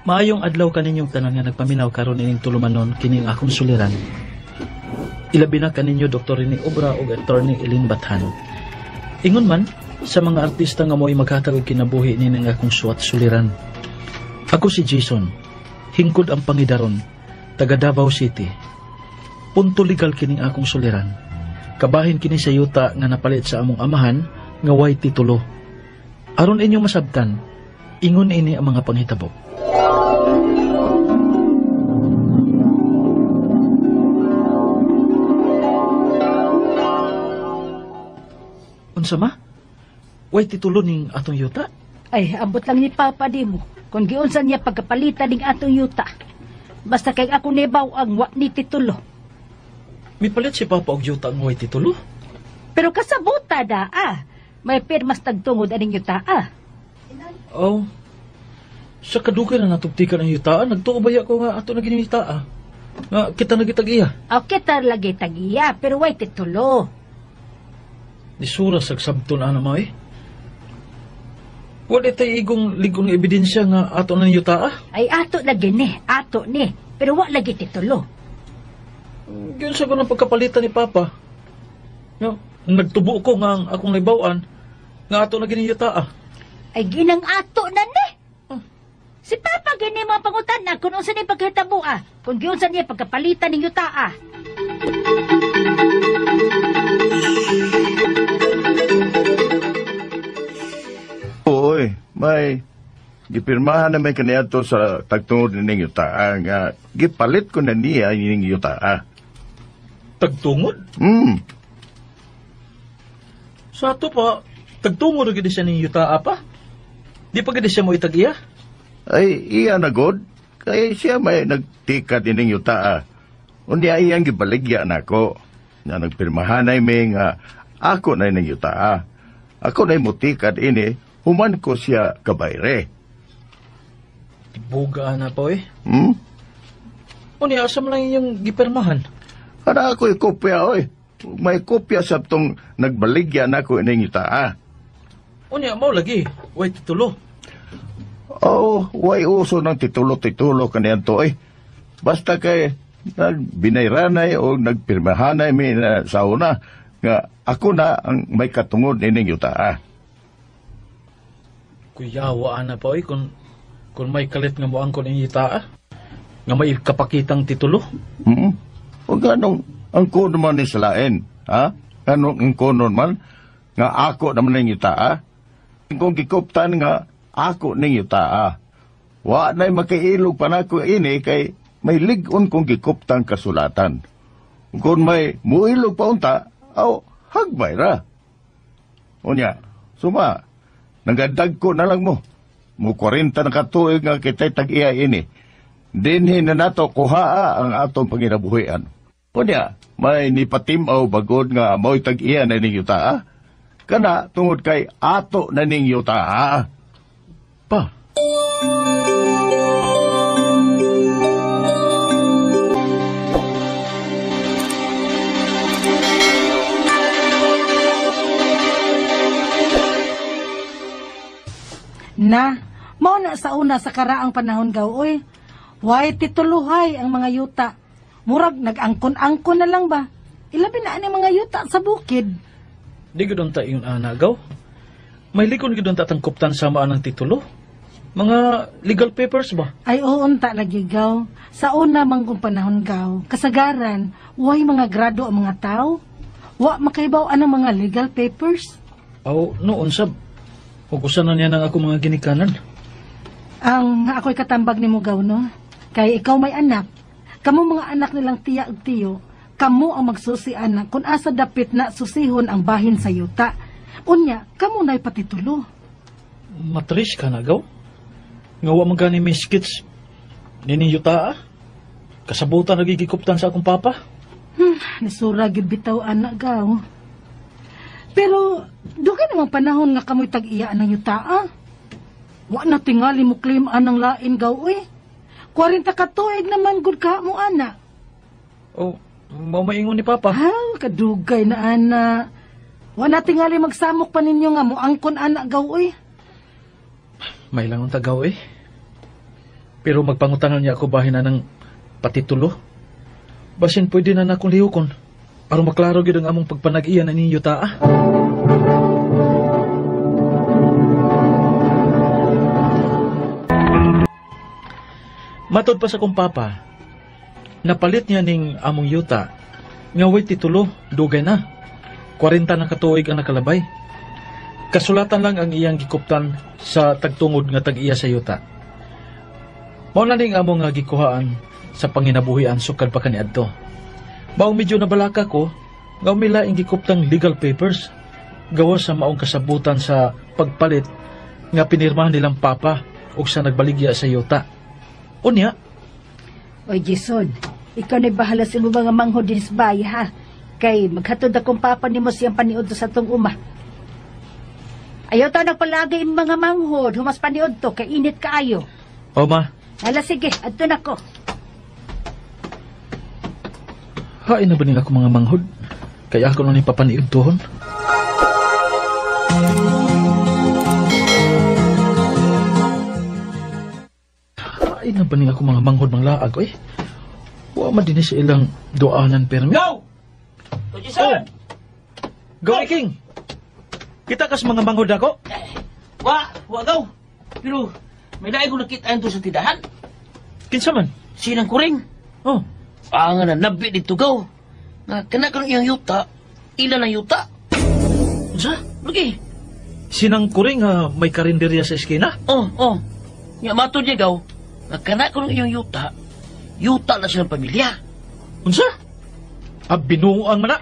Maayong adlaw kaninyong tanan nga nagpaminaw karon ining tulumanon kining akong suliran. Ilabi na kaninyo Dr. Rene Obra ug Attorney Elin Bathan. Ingon man sa mga artista nga mo'y maghatag og kinabuhi nining akong suwat suliran. Ako si Jason, hingkod ang pangidaron, taga Davao City. Punto legal kining akong suliran. Kabahin kini sa yuta nga napalit sa among amahan nga way titulo. Aron inyong masabtan, ingon ini ang mga panghitabo. Unsa ma? Way titulo ning atong yuta? Ay, ambot lang ni Papa di mo. Kung giunsan niya pagkapalitan ning atong yuta. Basta kay ako nebaw ang wa ni titulo. Mipalit si Papa og yuta ang way titulo? Pero kasabuta da, may pirmas tagtungod aning yuta, Oh, sa kadugay na natugtikan ang yutaan, nagtuubaya ko nga ato na gining yutaa. Nga kita nagitag-iya. Kita lagi tag-iya, pero way titulo. Disura sa sabton na mo eh. Wala tayo igong ligong ebidensya nga ato ng yutaa? Ay ato lagi ni, pero wa lagi titulo. Yun sa ko ng pagkapalitan ni Papa. No, nagtubo ko nga ang akong libawan nga ato na gining yutaa. Ay ginang ato na ni. Si Papa gini mo pangutan na kung unsa ni pagkahitabo kung giunsan niya pagkapalitan ng yutaa. Oy, may gipirmahan na may kaniadto sa tagtungod ning yutaa nga gipalit ko na niya ning yutaa. Tagtungod? Sa ato pa, tagtungod gid siya ning yutaa pa? Di pa gid siya mo itag-iya? Ay, iya na god. Kaya siya may nagtikat ining yutaa. Undi ay iyang gibaligya na ako. Na nagpirmahan na may nga ako na ining yutaa. Ako na mutikat ini, human ko siya kabayre. Buga na po eh. Undi, asam lang yung gipirmahan. Para ako'y kopya, oy. May kopya sa itong nagbaligya na ako ining yutaa. Undi, mo lagi. Way titulo. Oo, way uso ng titulo-titulo kaniyan to eh. Basta kay binayranay o nagpirmahanay may sa una nga ako na ang may katungod ining yutaa. Kuyawa na po eh kung may kalit nga mo ang kuning yutaa nga may kapakitang titulo. O ganong ang kuno man ni salain, ha? Ganong ang kuno man nga ako naman ning yutaa. Kung gikuptan nga ako ning yutaa. Wa na'y makailog pa na ko ini kay may ligon kong gikuptang kasulatan. Kung may muilog pa unta, hagbay ra. Unya, suma, nagadag ko na lang mo. Mu 40 na katuig nga kita'y tag-iya ini. Dinhin na nato kuhaa ang atong panginabuhian. Unya, may nipatimaw bagod nga mo'y tag-iya na ning yutaa. Kana tungod kay ato na ning yutaa. Pa. Na, mao na sa una sa karaang panahon gaw, way tituluhay ang mga yuta. Murag nag-angkon-angkon na lang ba? Ilabi na ang mga yuta sa bukid. Di gudon ta yung anagaw. May likon gudon ta tangkuptan sama ng titulo. Mga legal papers ba? Ay unta lagi gaw. Sa una manggong panahon gaw, kasagaran, way mga grado ang mga tao. Wa makaibaw ang mga legal papers. Noon sab. Hukusan na niya ng ako mga ginikanan. Ang ako'y katambag ni mo gaw, no? Kay ikaw may anak. Kamu mga anak nilang tiya ug tiyo, kamu ang magsusi anak kung asa dapit na susihon ang bahin sa yuta. Unya, kamu na'y patitulo. Matris ka na gaw? Ngawa man gani may skits. Nini yuta kasabutan nagigikuptan sa akong papa. Nisura gid bitaw anak gaw. Pero, doon namang panahon nga kamoy tag-iya ng yuta, Wa na tingali mo claim anang lain gaw, 40 katuig naman gud ka mo, ana. Mamaingon ni Papa. Kadugay na, ana. Wa na tingali magsamok pa ninyo nga mo angkon, ana gaw, May lang ang tagaw, Pero magpangutangan niya ako bahin na ng patitulo. Basin pwede na akong lihukon. Aron maklaro gyud ang among pagpanag-iya na ninyo taa. Matod pa sa kong papa, napalit niya ning among yuta. Nga way titulo, dugay na. 40 na katuig ang nakalabay. Kasulatan lang ang iyang gikuptan sa tagtungod nga tag-iya sa yuta. Mao na ning among nga gikuhaan sa panginabuhian sukad pa kaniadto. Maong medyo nabalaka ko, nga umila ang gikuptang legal papers gawa sa maong kasabutan sa pagpalit nga pinirmahan nilang papa ug sa nagbaligya sa yuta. Unya, Oy, Jason, ikaw na bahala sa mga manghod din sa bahay, ha? Kay maghatod akong papa ni mo siyang paniod sa tong uma. Ayaw ta nagpalagay yung mga manghod, humas paniod to, kay init kaayo. o ma, Hala, sige, adto na ko. hain na ba nila ako mga manghod? Kaya ako nang ipapaniod tuhon? Hain na ba nila ako mga manghod mga laag, eh? Wa man din sa ilang doanan permi. Go! Tujisan! Go, King! Kita kas mga manghod ako? Wa gaw. Pero may daig ko nakita ito sa tindahan. Kinsa man? Sinang kuring. Oh, Nga na nabi dito gaw. Nga kanakang iyang yuta. Ilan ang yuta? sa? Lagi. Sinang kuring may karinderya sa eskina? Oh. Nga mato niya gaw. Nga kanakang iyang yuta. Yuta na silang pamilya. Unsa? Binuang man na?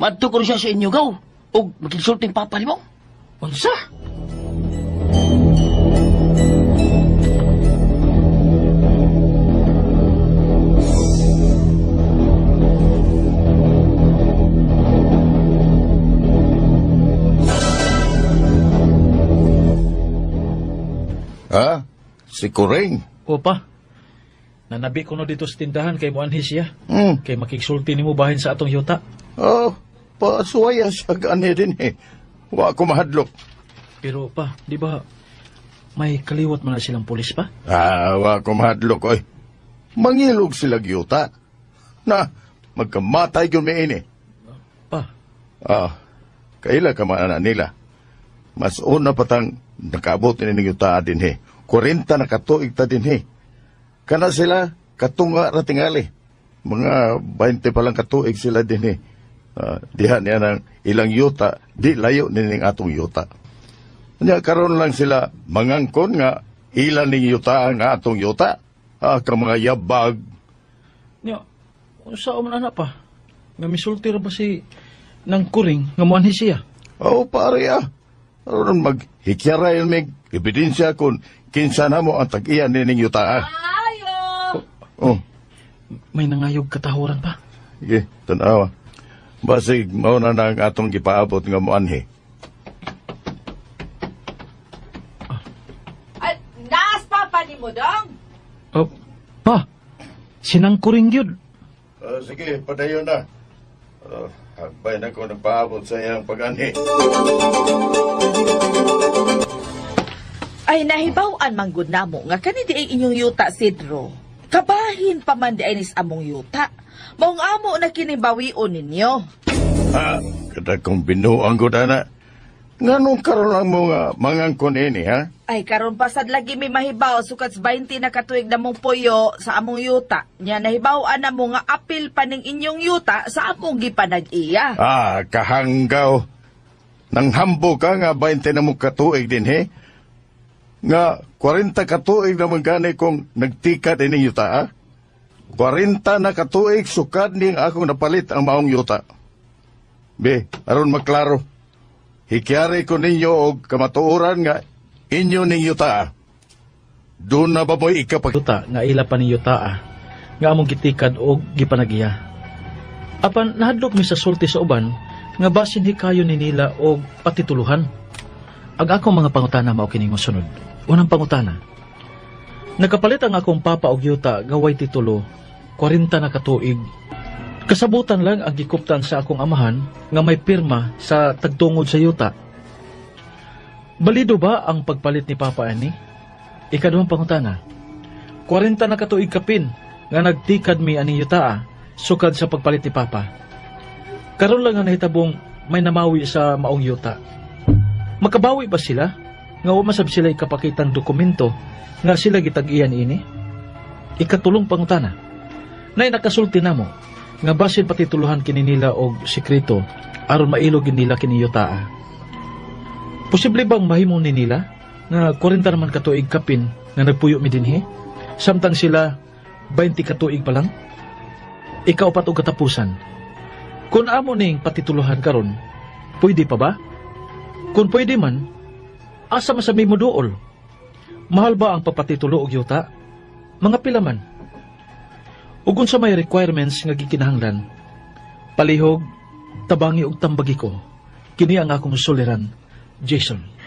Madto ko rin siya sa inyo gaw. O magkisulting papa ni mo. Unsa? Ha? Si Kuring? Opa, nanabi ko no dito sa tindahan kay Muanhi siya. Hmm. Kay makiksulti ni mo bahin sa atong yuta. Oh, pasuwaya siya gani din eh. Wa ko mahadlok. Pero pa, di ba may kaliwat man na silang pulis pa? Wa ko mahadlok oy. Mangilog sila gyuta. Na, magkamatay yun may ini. Pa, Kaila ka man nila. Mas una patang nakaabot ni yuta din he. 40 na katuig ta din he. Kana sila katunga ra tingali. Mga 20 pa lang katuig sila din he. Diha niya ng ilang yuta, di layo nining atong yuta. Nya karon lang sila mangangkon nga ilan ning yuta nga atong yuta. Ka mga yabag. niya, unsa man ana pa? Nga misulti ra ba si nang kuring nga Muanhi siya? Pare aron maghikyara yun may ebidensya kung kinsa na mo ang tag-iyan nining yuta. Ayo! Oh, May nangayog katahuran pa. sige, tanawa. Basig, mauna na ang atong gipaabot nga Muanhi. Naas papa ni mo, dong? Oh, pa, sinang kuring yun. Sige, padayon na. Hagbay na ko nagpaabot sa iyang pag-anhi. Ay nahibaw-an manggod namo nga kani di ay inyong yuta, Sidro. Kabahin pa man di ay nis among yuta. Maong amo na kinibawion ninyo. Kada kong binuang ko na. Nga nung karoon lang mo nga mangangkon ini, ha? Ay karon pasad lagi may mahibaw sukats 20 na katuig na mong puyo sa among yuta. Nya nahibaw-an na mo nga apil pa ning inyong yuta sa among gipanag-iya. Kahanggaw. Nang hambo ka nga 20 na mo katuig din, he? Nga 40 katuig na magani kong nagtikat ining yuta, ha? 40 na katuig sukad ning akong napalit ang maong yuta. Be, aron maklaro. Hikyari ko ninyo og kamatuoran nga inyo ning yuta. Doon na ba mo'y ikapag... Yuta nga ila pa ni yuta nga among gitikad o gipanagiya. Apan nahadlok mi sa sulti sa uban nga basin hikayo ni nila og patituluhan. Ang akong mga pangutana mao kining mosunod. Unang pangutana. Nakapalit ang akong papa og yuta gaway titulo 40 na katuig. Kasabutan lang ang gikuptan sa akong amahan nga may pirma sa tagtungod sa yuta. Balido ba ang pagpalit ni Papa ani? Ikaduhang pangutana. 40 na katuig kapin nga nagtikad mi ani yuta sukad sa pagpalit ni Papa. Karon lang nga nahitabong may namawi sa maong yuta. Makabawi ba sila? Nga umasab sila ikapakitang dokumento nga sila gitag-iyan ini? Ikatulong pangutana. Nay nakasulti namo nga basin patituluhan kini nila og sekreto aron mailog nila kini yuta. Posible bang mahimo ni nila nga 40 naman katuig kapin nga nagpuyo mi dinhi? Samtang sila 20 katuig pa lang? Ikaw pa og katapusan. Kung amo ning patituluhan karon, pwede pa ba? Kung pwede man, asa masabi mo dool? Mahal ba ang papatitulo og yuta? Mga pila man. Ug unsa may requirements nga gikinahanglan? Palihog, tabangi ug tambagi ko. Kini ang akong suliran, Jason.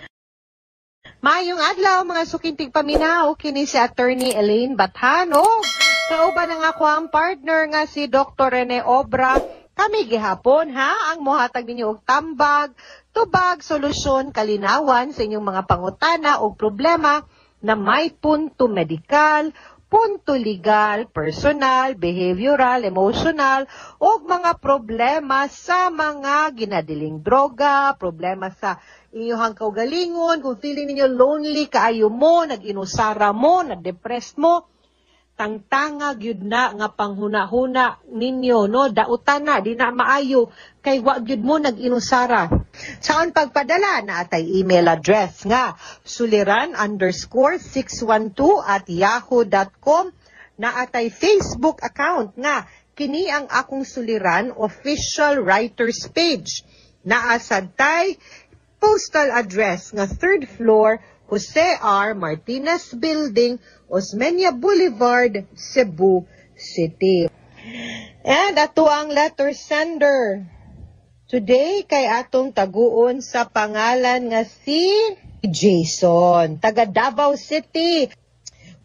Mayong adlaw mga sukintig paminaw, kini si Attorney Elaine Bathano. Kauban ang ako ang partner nga si Dr. Rene Obra. Kami gihapon ang mohatag ninyo og tambag, tubag, solusyon, kalinawan sa inyong mga pangutana o problema na may punto medikal, punto legal, personal, behavioral, emotional, o mga problema sa mga ginadiling droga, problema sa inyong kaugalingon, kung feeling ninyo lonely, kaayo mo, nag-inusara mo, nag-depressed mo, tangtanga gyud na nga panghuna-huna ninyo, no? Dautan na, di na maayo, kay wa gyud mo nag-inusara. Saan pagpadala na atay email address nga, suliran_612@yahoo.com, na atay Facebook account nga, kini ang akong suliran official writers page. Naasad tay, postal address nga 3rd floor, Jose R. Martinez Building, Osmeña Boulevard, Cebu City. And ato ang letter sender. Today kay atong taguon sa pangalan nga si Jason, taga Davao City.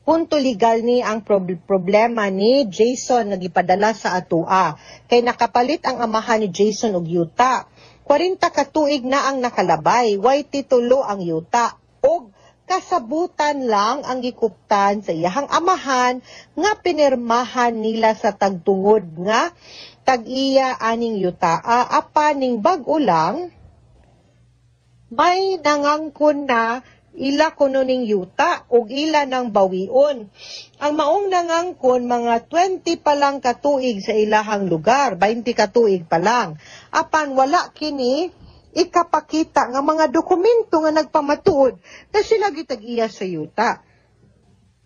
Punto legal ni ang problema ni Jason nagipadala sa atua. Kay nakapalit ang amahan ni Jason og yuta. 40 katuig na ang nakalabay, way titulo ang yuta. Og kasabutan lang ang gikuptan sa iyahang amahan nga pinirmahan nila sa tagtungod nga tag-iya aning yutaa apan ning bag-o lang may nangangkon na ila kuno ning yuta ug ila nang bawion. Ang maong nangangkon mga 20 pa lang katuig sa ilahang lugar, 20 katuig pa lang. Apan wala kini ikapakita nga mga dokumento nga nagpamatuod na sila gitag-iya sa yuta.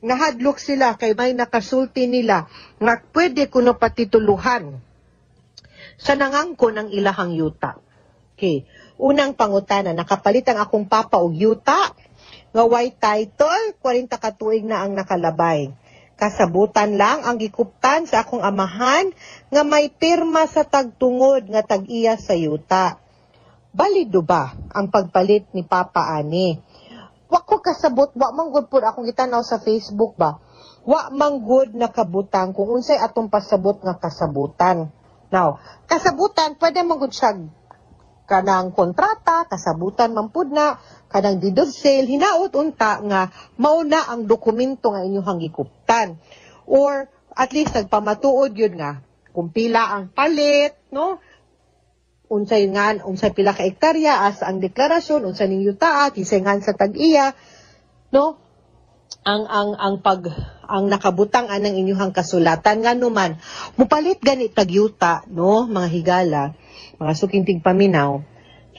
Nahadlok sila kay may nakasulti nila nga pwede kuno patituluhan sa nangangkon ng ilahang yuta. Okay. Unang pangutana, nakapalit ang akong papa og yuta nga white title, 40 katuig na ang nakalabay. Kasabutan lang ang gikuptan sa akong amahan nga may pirma sa tagtungod nga tag-iya sa yuta. Balido ba ang pagpalit ni Papa ani? Wa ko kasabot, wa manggod pud akong gitanaw sa Facebook ba. Wa manggod nakabutang kung unsay atong pasabot nga kasabutan. Now, kasabutan pwede manggod siya kanang kontrata, kasabutan man pud na, kanang deed of sale, hinaot unta nga mauna ang dokumento nga inyong gikuptan. Or at least nagpamatuod yun nga kung pila ang palit, no? Unsay pila ka hektarya as ang deklarasyon, unsay ning yuta, kisay ngan sa tag-iya, no? Ang nakabutang anang inyong kasulatan nga numan mupalit ganit tagyuta, no, mga higala, mga sukintig paminaw,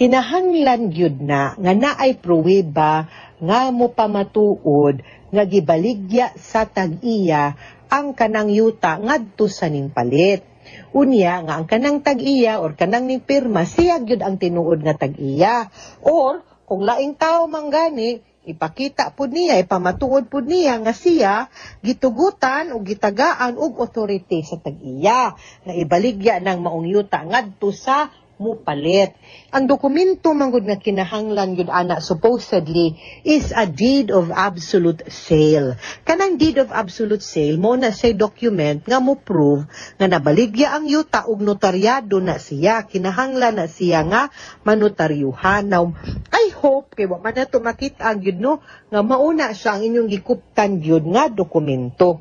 kinahanglan gyud na nga naay pruweba nga mo pamatuod nga gibaligya sa tag-iya ang kanang yuta ngadto sa ning palit. Unya nga ang kanang tag-iya or kanang ning pirma siya gyud ang tinuod nga tag-iya, or kung laing tao man gani ipakita pud niya, ipamatuod pud niya nga siya gitugutan o gitagaan og authority sa tag-iya na ibaligya ng maong yuta ngadto sa mupalit. Ang dokumento manggod nga kinahanglan yun ana supposedly is a deed of absolute sale. Kanang deed of absolute sale mo na say document nga mo prove nga nabaligya ang yuta og notaryado na siya, kinahanglan na siya nga manotaryuhan. Now, I hope kay wa man nato makita ang yun no nga mauna siya ang inyong gikuptan yun nga dokumento.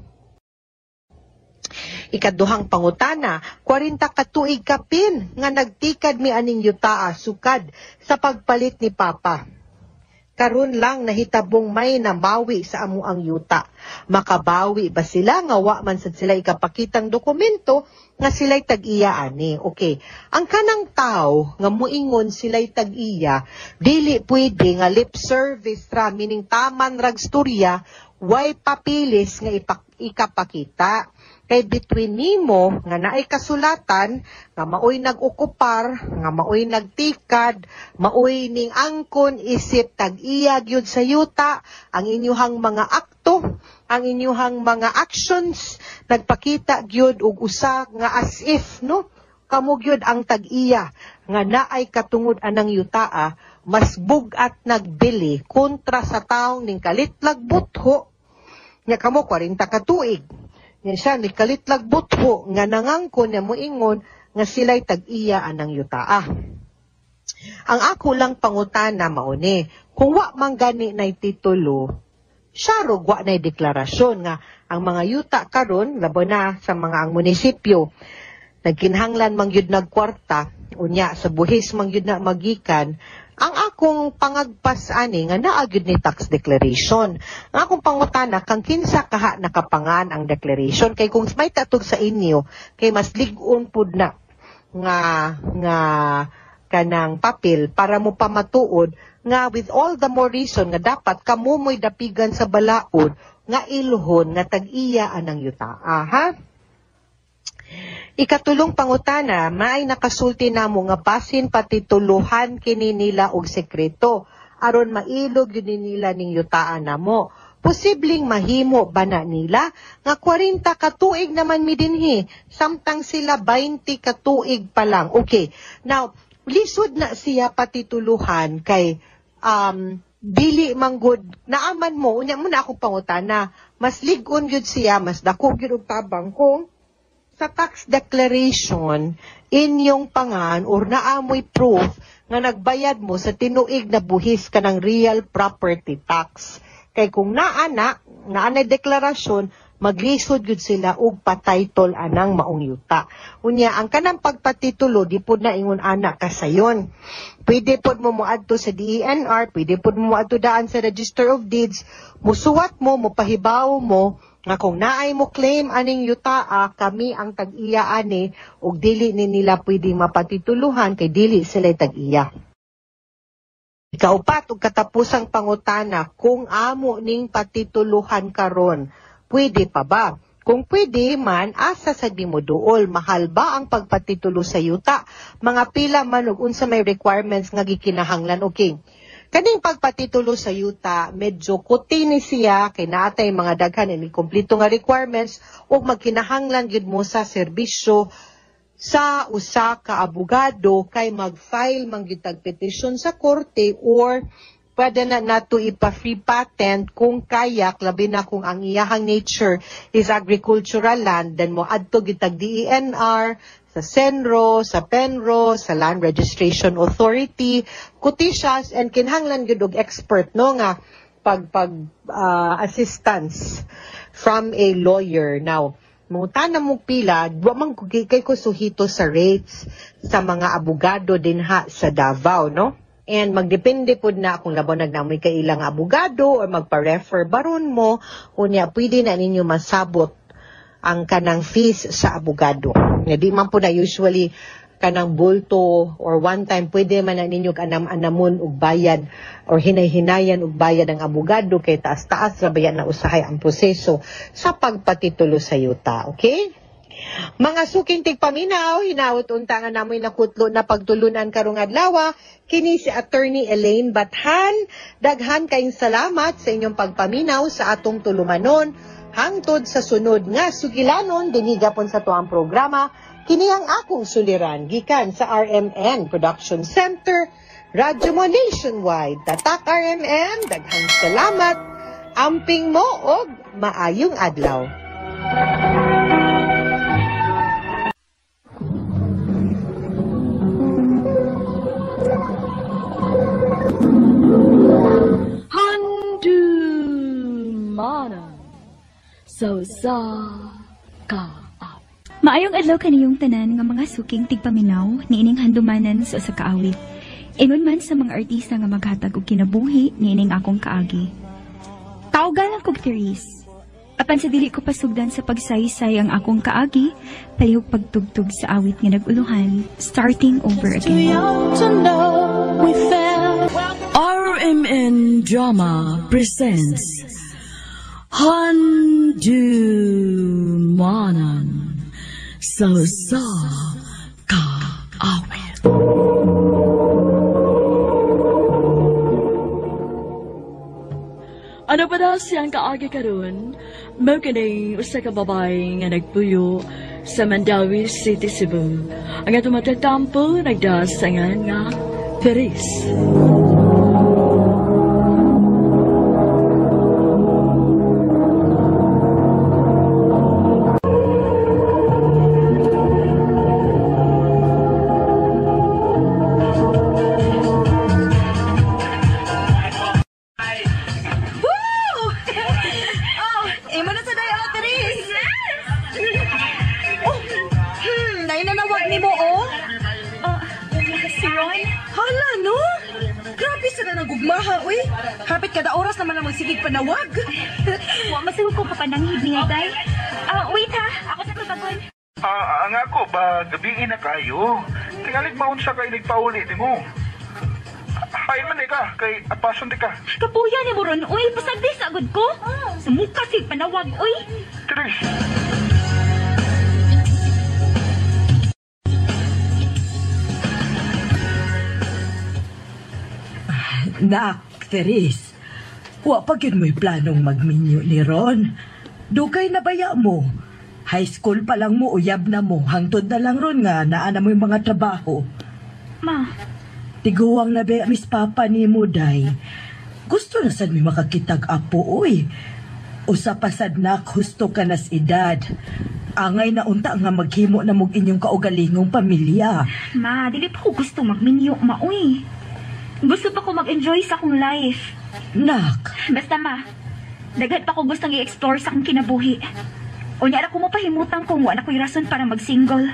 Ikaduhang pangutana, 40 ka tuig kapin nga nagtikad mi aning yuta sukad sa pagpalit ni Papa. Karon lang nahitabong may namawi sa amo ang yuta. Makabawi ba sila nga wa man sad sila ikapakitang dokumento nga sila'y tag-iya ani? Okay. Ang kanang tao nga muingon sila'y tag-iya, dili pwede nga lip service ra, meaning taman rag storya, way papilis nga ikapakita. Kay between nimo nga naay kasulatan nga maoy nag-okupar, nga maoy nagtikad, maoy ning angkon isip tag-iya gyud sa yuta, ang inyuhang mga akto, ang inyuhang mga actions nagpakita gyud og usa nga as if no kamo gyud ang tag-iya nga naay katungod anang yuta mas bugat nagbili kontra sa taong ning kalitlag butho nya kamo 40 ka tuig. Yan siya, ni kalitlag butho nga nangangko niya moingon nga sila'y tag-iya anang yutaa. Ang ako lang pangutana mauni, kung wa man gani na'y titulo, siya rog wa na'y deklarasyon nga ang mga yuta karon labo na sa mga ang munisipyo, nagkinhanglan man gyud nagkwarta, unya sa buhis man gyud na magikan, ang akong pangagpas ani nga naa gyud ni tax declaration. Ang akong pangutana kang kinsa kaha nakapangan ang declaration kay kung may tatog sa inyo kay mas lig-on pud na nga kanang papel para mo pamatuod nga with all the more reason nga dapat kamo mo'y dapigan sa balaod nga ilhon nga tag-iya anang yuta. Ha? Ikatulong pangutana, may nakasulti namo nga basin patituluhan kini nila og sekreto aron mailog yun nila ning yutaan namo. Posibleng mahimo ba na nila nga 40 ka tuig naman mi dinhi samtang sila 20 ka tuig pa lang. Okay. Now, lisod na siya patituluhan kay dili manggod naaman mo unya mo na akong pangutana, mas lig-on gyud siya, mas dako gyud og tabang kung sa tax declaration, inyong pangan or naamoy proof nga nagbayad mo sa tinuig na buhis ka ng real property tax. Kay kung naanay deklarasyon, maglisod yun sila og pa-title anang maong yuta. Unya, ang kanang pagpatitulo, di po na ingon anak ka sayon. Pwede po mo muadto sa DENR, pwede po mo muadto daan sa Register of Deeds, musuwat mo, mupahibaw mo, nga kung naay mo claim aning yuta, kami ang tag-iya ani, ug dili ni nila pwedeng mapatituluhan kay dili sila tag-iya. Ikaupat, ug katapusang pangutana, kung amo ning patituluhan karon, pwede pa ba? Kung pwede man, asa sa di mo duol, mahal ba ang pagpatitulo sa yuta? Mga pila man ug unsa may requirements nga gikinahanglan, okay? Kaning pagpatitulo sa yuta, medyo kuti ni siya, kay naatay mga daghan ni kompleto nga requirements, o magkinahanglan gyud mo sa serbisyo sa usa ka abogado, kay mag-file man gyud tag petition sa korte, or pwede na nato ipa-free patent kung kayak, labi na kung ang iyahang nature is agricultural land, then mo adto gyud tag DENR, sa Senro, sa Penro, sa Land Registration Authority, kutishas, and kinhanglan gyud og expert no nga assistance from a lawyer. Now, mungutana mo pila, wa man kay ko suhito sa rates sa mga abogado dinha sa Davao, no? And magdepende po na kung labaw nagnamoy kay ilang abogado or magpa-refer baron mo, unya pwede na ninyo masabot ang kanang fees sa abogado. Di man po na usually kanang bulto or one time pwede man na ninyo anamon og bayad or hinay-hinayan og bayad ang abogado kay taas-taas rabayan na usahay ang proseso sa pagpatitulo sa yuta. Okay? Mga suking tigpaminaw, hinawot unta nga namoy nakutlo na pagtulunan karong adlaw, kini si Attorney Elaine Bathan. Daghan kayong salamat sa inyong pagpaminaw sa atong tulumanon. Hangtod sa sunod nga sugilanon dinhi gapon sa tuang programa, kini ang akong suliran gikan sa RMN Production Center, radyo mo nationwide. Tatak RMN, daghang salamat. Amping mo og maayong adlaw. Sa ka. Maayong adlaw kaniyong tanan nga mga suking tigpaminaw niining handumanan sa kaawit. Ingon man sa mga artista nga maghatag og kinabuhi niining akong kaagi. Tawgan lang kog Therese. Apan sa dili ko pasugdan sa pagsaysay ang akong kaagi, palihog pagtugtog sa awit nga naguluhan, starting over again. RMN Drama presents Handumanan sa kaawit. Ano pa daw siyang kaagi karon? Mao kini usa ka babae nga nagpuyo sa Mandawi City, Cebu. Ang atong matatampo nagdasangan nga Therese. Panawag? Wa masugod ko papananghid niya, day. Wait ha, ako sa tutagon. Ang ako ba, gabiin na kayo. Tingalig maun sa kay nagpauli di mo. Hain man ka, kay apason di ka. Kapuya ni mo ron, uy, pasagdi sa agad ko. Sa mukha si panawag, uy. Therese. Nak, Therese. Wa pa gyud mo'y planong magminyo ni Ron. Dugay na baya mo. High school pa lang mo, uyab na mo. Hangtod na lang ron nga, naana mo yung mga trabaho. Ma. Tiguwang na ba, Miss Papa ni mo, day. Gusto na sad may makakitag apo, uy. Usa pasad na, husto ka nas edad. Angay na unta nga maghimo na mong inyong kaugalingong pamilya. Ma, dili pa ko gusto magminyo, ma, uy. Gusto pa ko mag-enjoy sa akong life. Nak. Basta ma, daghan pa ko gustong i-explore sa akong kinabuhi. O niya ko mapahimutan kung wala ko'y rason para mag-single.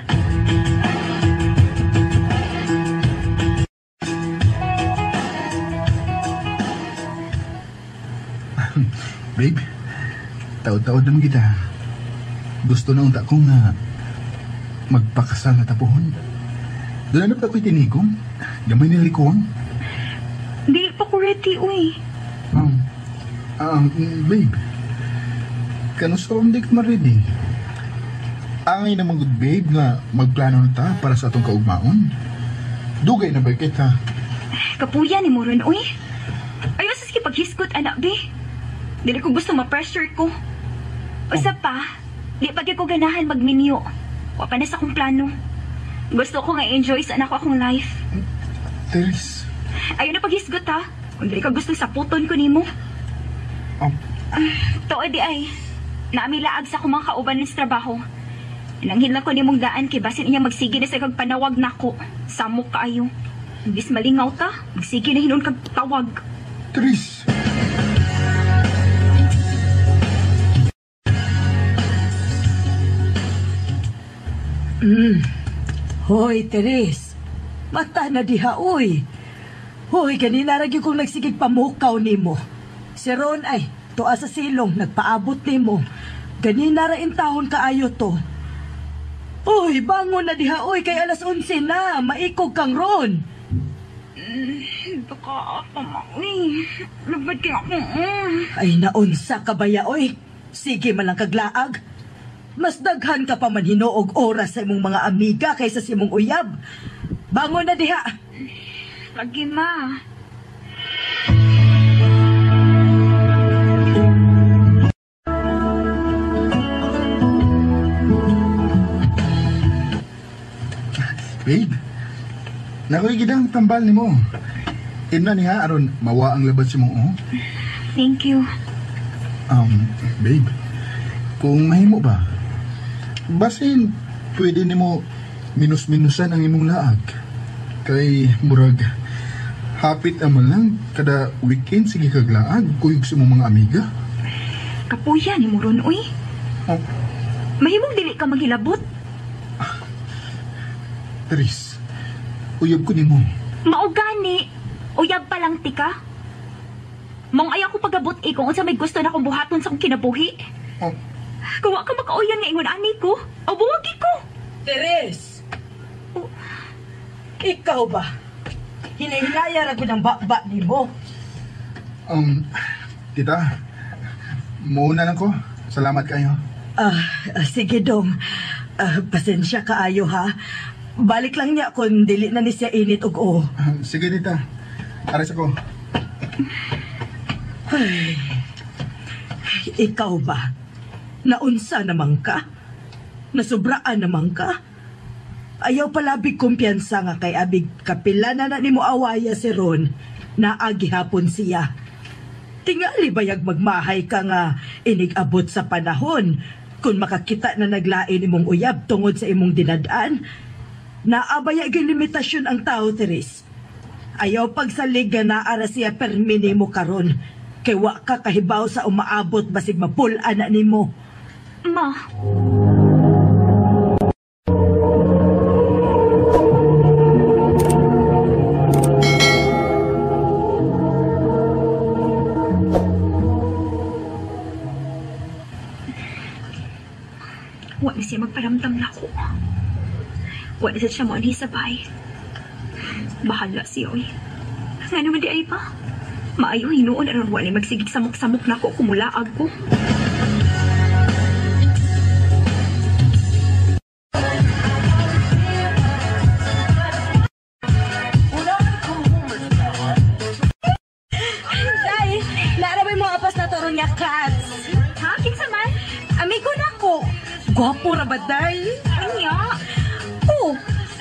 Babe, taod-taod naman kita. Gusto na unta kong magpakasal na tapuhon. Doon na pa ko'y tinigong. Gamay nilikuwang. Di pa ko ready, uy. Babe, kanusta hindi ka ma-ready? Angay naman good babe nga magplano na ta para sa atong kaugmaon. Dugay na ba kita? Kapuya ni mo ron, uy. Ayaw sa paghiskot, anak, be. Dili ko gusto ma-pressure ko. Usa pa, di pa ko ganahan magminyo. Wa pa na sa akong plano. Gusto ko nga enjoy sa anak ko akong life. Therese. Ayaw na paghisgot, ha. Kung di ka gusto sa puton ko nimo. Tuod di ay. Naamilaag sa akong mga kauban ng trabaho. Inanghin lang ko nimong daan kay basin niya magsige na sa kagpanawag na ko. Samok kaayo. Imbis malingaw ta, magsige na hinon kag tawag. Therese. Hoy, Therese. Mata na diha, uy. Hoy, ganina ragyo kong nagsigig pamukaw nimo. Si Ron ay, tuwa sa silong, nagpaabot nimo. Ganina ra intahon kaayo to. Uy, bangon na diha, uy, kay alas 11 na. Maikog kang Ron. Baka ako, uy. Lugod kaya ako. Ay, naunsa ka baya, uy. Sige man lang kaglaag. Mas daghan ka pa man hinuog oras sa imong mga amiga kaysa sa imong uyab. Bangon na diha. Lagi, ma. Nakoy gidang tambal ni mo. Ina niya aron mawa ang labad si mo. Oh. Thank you. Babe, kung mahimo ba, basin pwede ni mo minus-minusan ang imong laag. Kay murag hapit aman lang kada weekend sige kag laag kuyog sa mong mga amiga. Kapuya ni mo ron, uy. Oh. Mahimong dili ka maghilabot. Teres, uyab ko ni mo. Maugani. Uyab pa lang tika. Mong ayaw ko pagabot kung unsa may gusto na kong buhaton sa kong kinabuhi. Oh. Kawa ka makauyan nga ingon ani ko. O buwagi ko. Teres! Ikaw ba? Hinahinaya ra ko ng bakba ni mo. Tita, muna lang ko. Salamat kayo. Sige dong. Pasensya kaayo ha. Balik lang niya kung dili na ni siya init og o. Sige tita. Aras ako. Ay, ikaw ba? Naunsa naman ka? Nasubraan naman ka? Ayaw palabig kumpiyansa nga kay abig kapila na ni mo awaya si Ron na agihapon siya. Tingali bayag magmahay ka nga inig-abot sa panahon kung makakita na naglain imong uyab tungod sa imong dinadaan. Naabaya gyud limitasyon ang tao, Teres. Ayaw pagsalig nga naara siya permini mo karon. Kay wa ka kahibaw sa umaabot basig mapulan na nimo. Ma. Wa na siya magparamdam na ko. Wa na siya mo sabay. Bahala siya, oy. Nga naman di ay pa. Maayo hinuon aron wala magsigig samok-samok na ko kumulaag ko. Day, naarabay mo apas na toron niya cats. Ha? Kinsa man? Amigo na ko. Gwapo ra ba, Day? Anya? Oo.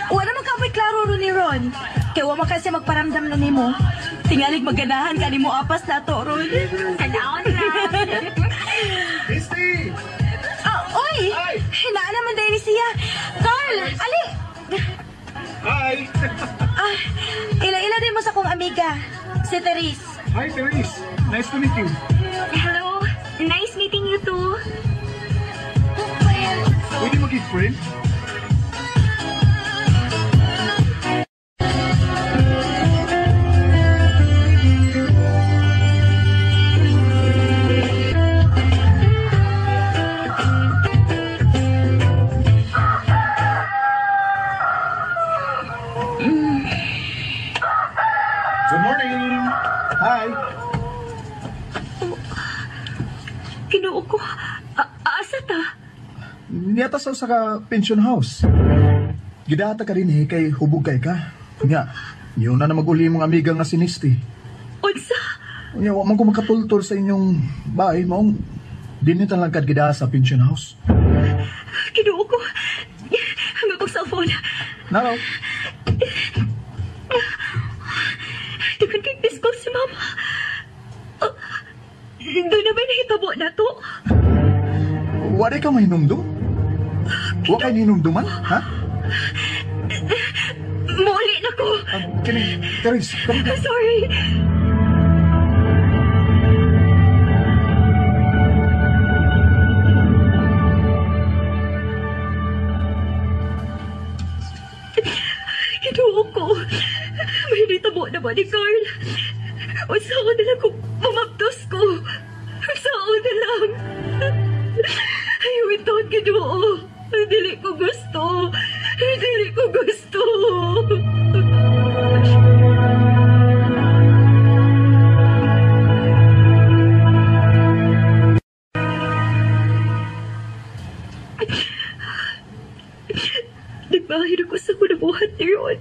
Wala man ka may klaro ron ni Ron. Kaya wa man kasi magparamdam na nimo. Tingalig maganahan ka ni mo apas na to, Ron. Kanaon na. Christy! Oy! Hinaan naman dahil ni siya. Carl! Ali! Hi! Ila-ila din mo sa kong amiga. Si Teres. Hi, Teres. Nice to meet you. Hello. Nice meeting you too. Pwede mag-friend? Good morning! Hi! Kinuo ko. Asa ta? Niyata sa ka pension house. Gidata ka rin kay hubog kay ka. Nga, yun na maguli mong amiga nga sinisti. Unsa? Nga, wak man ko makatultol sa inyong bahay mo. Dinitan lang kad gida sa pension house. Kinuo ko. Hanggang kong cellphone. Naro. Dagan kay miss call si Mama. Doon na ba nahitabo na to? Wari ka mahinumdum? Wa ka hinumduman, ha? Muli na ko. Kini, Teres, Sorry. Kinuha ko. May nitabo na ba ni Carl? Usaon na lang kung mamagtos ko. Usaon na lang. Ayaw ito, Kinuha. Dili ko gusto. Dili ko gusto. Nagbahin ako sa kunabuhat ni Ron.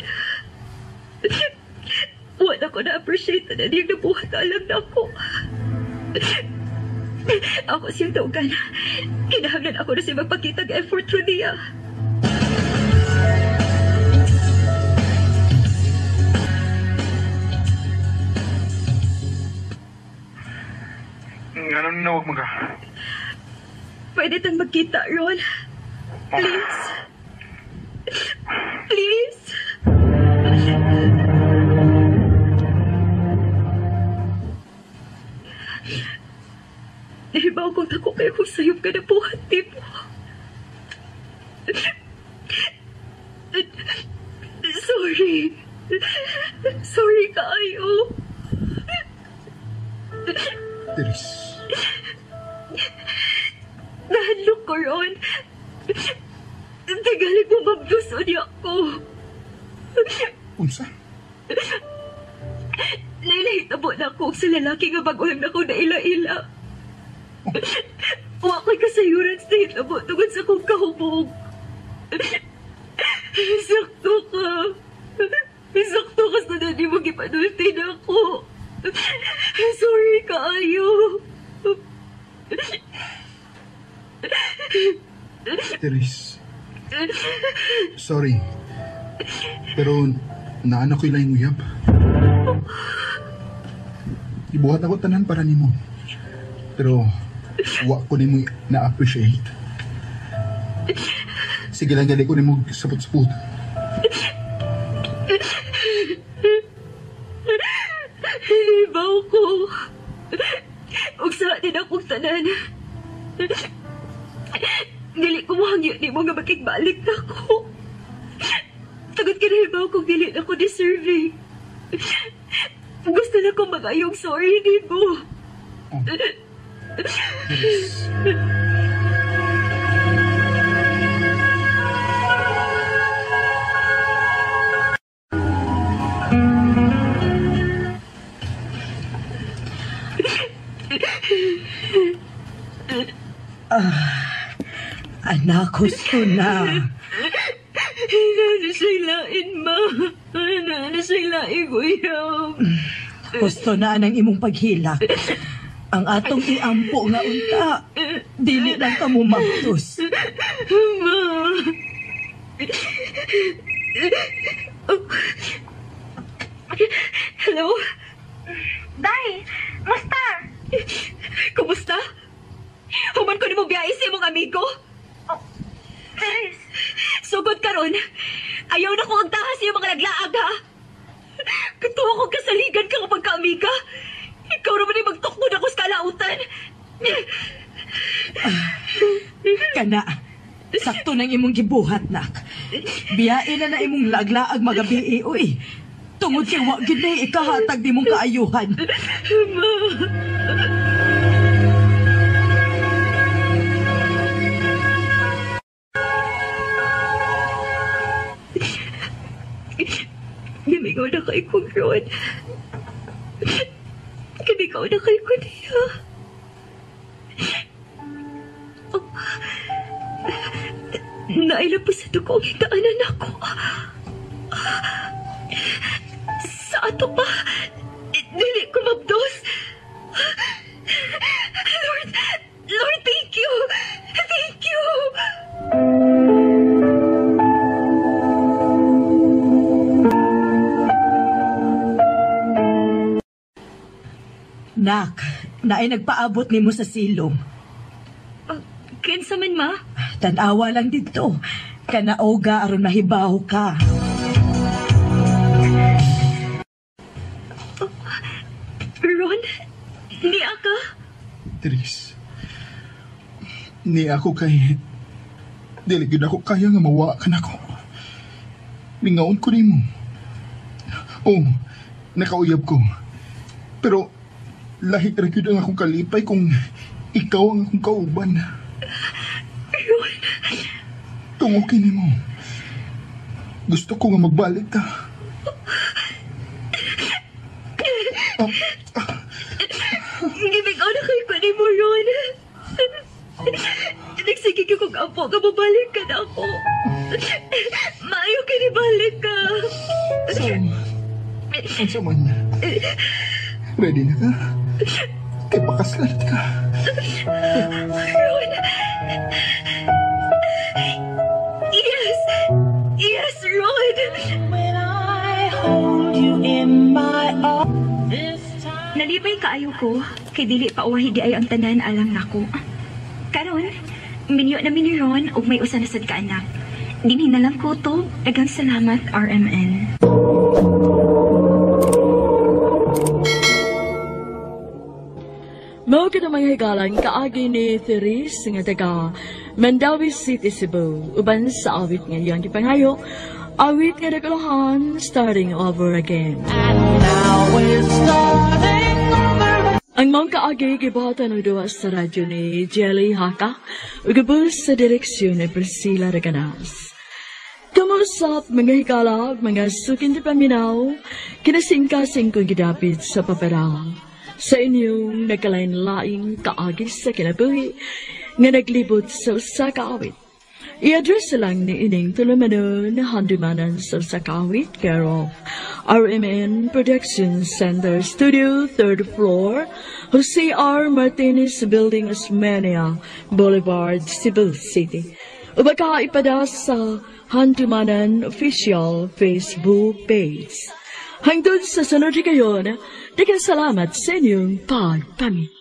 Wala ko na-appreciate na niyang nabuhat na alam na ako. Ako siyang taugan. Kinahanglan ako na siya magpakita ng effort ron niya. Nawag mga. Pwede tang magkita, Ron. Please. Please. Nahibaw kong tako kayo kung sayop ka na buhat, di mo. Sorry. Sorry kaayo. Teres. Nahanlok ko, Ron. Tagalig mo mabduso niya ako. Unsa? Nailahitabo na ako sa lalaki nga baguhan na ako na ila-ila. Wa ko'y kasayuran sa hitabo tungod sa kong kahubog. Sakto ka. Sakto ka sa na di mo gipanulti na ako. Sorry kaayo. Teres. Sorry. Pero naano ko ilang uyab. Ibuhat ako tanan para nimo. Pero wa ko nimo na-appreciate. Sige lang gali ko nimo sapot-sapot. Hibaw ko. Ug sa din akong tanan. Dili ko mahangyo ni mo nga makigbalik na ako. Tagod ka na hibaw kong dili na ko deserving. Gusto na kong magayong sorry ni mo. Anak, gusto na. Ano siya'y lain, ma? Ano siya'y lain, uyab? Gusto na ng imong paghilak. Ang atong iampo nga unta, dili lang ka mo mabtos. Ma. Hello? Day, musta? Kumusta? Human ko ni mo biyahe sa imong amigo? Teres. Sugod ka ron. Ayaw na ko ang tahas yung mga naglaag, ha? Katuwa kong kasaligan ka kapag ka-amiga. Ikaw naman ay magtukod ako sa kalautan. Kana, sakto nang imong gibuhat, nak. Biyain na imong laglaag magabi, uy. Tungod kay wa gid na ikahatag di mong kaayuhan. Ma. Gamigaw na kay ko, Ron. Gamigaw na kay ko niya. Oh. Naila po sa tukong hitaanan ako. Sa ato pa, dili ko mabdos. Lord, thank you. Thank you. Nak, naay nagpaabot nimo sa silong. Kinsa man, ma? Tanawa lang dito. Kanaoga aron mahibaw ka. Ron, niya ka? Teres. Ni ako kay... Dili gid ako kaya nga mawakan ako. Lingaon ko nimo. Oh, nakauyab ko. Pero lahi ra gyud ang akong kalipay kung ikaw ang akong kauban. Ron. Tungokin nimo. Gusto ko nga magbalik ka. Gimigaw na kayo pa ni mo, Ron. Nagsige ko kung apo ka, babalik ka na ako. Maayo ka ni balik ka. So man. Ready na ka? Kay pakaslat ka. Ron. Yes. Yes, Ron. When I hold you in my arms. Nalipay kaayo ko, kay dili pa uwahi di ay ang tanan alang nako. Karon, minyo na miniron ug may usa na sad ka anak. Dinhi na lang kutob. Daghang salamat, RMN. Mao ka mga higalan kaagi ni Therese nga taga Mandawi City, Cebu. Uban sa awit ngayon gipangayo, awit nga naguluhan, Starting Over Again. Ang mga kaagi gibata ng duwa sa radyo ni Jelly Haka, ugabos sa direksyon ni Priscilla Reganas. Kamusap mga higala, mga sukin di paminaw, kinasingkasing kong gidapit sa paparaw. Sa inyong nagkalain-laing kaagi sa kinabuhi, nga naglibot sa usa ka awit. I-address lang ni ining tulumanon na handumanan sa usa ka awit, care of RMN Production Center Studio, 3rd floor, Jose R. Martinez Building, Osmeña Boulevard, Cebu City. Ubaka ipada sa Handumanan Official Facebook page. Hangtod sa sunod kayon, daghang salamat sa inyong pagpamit.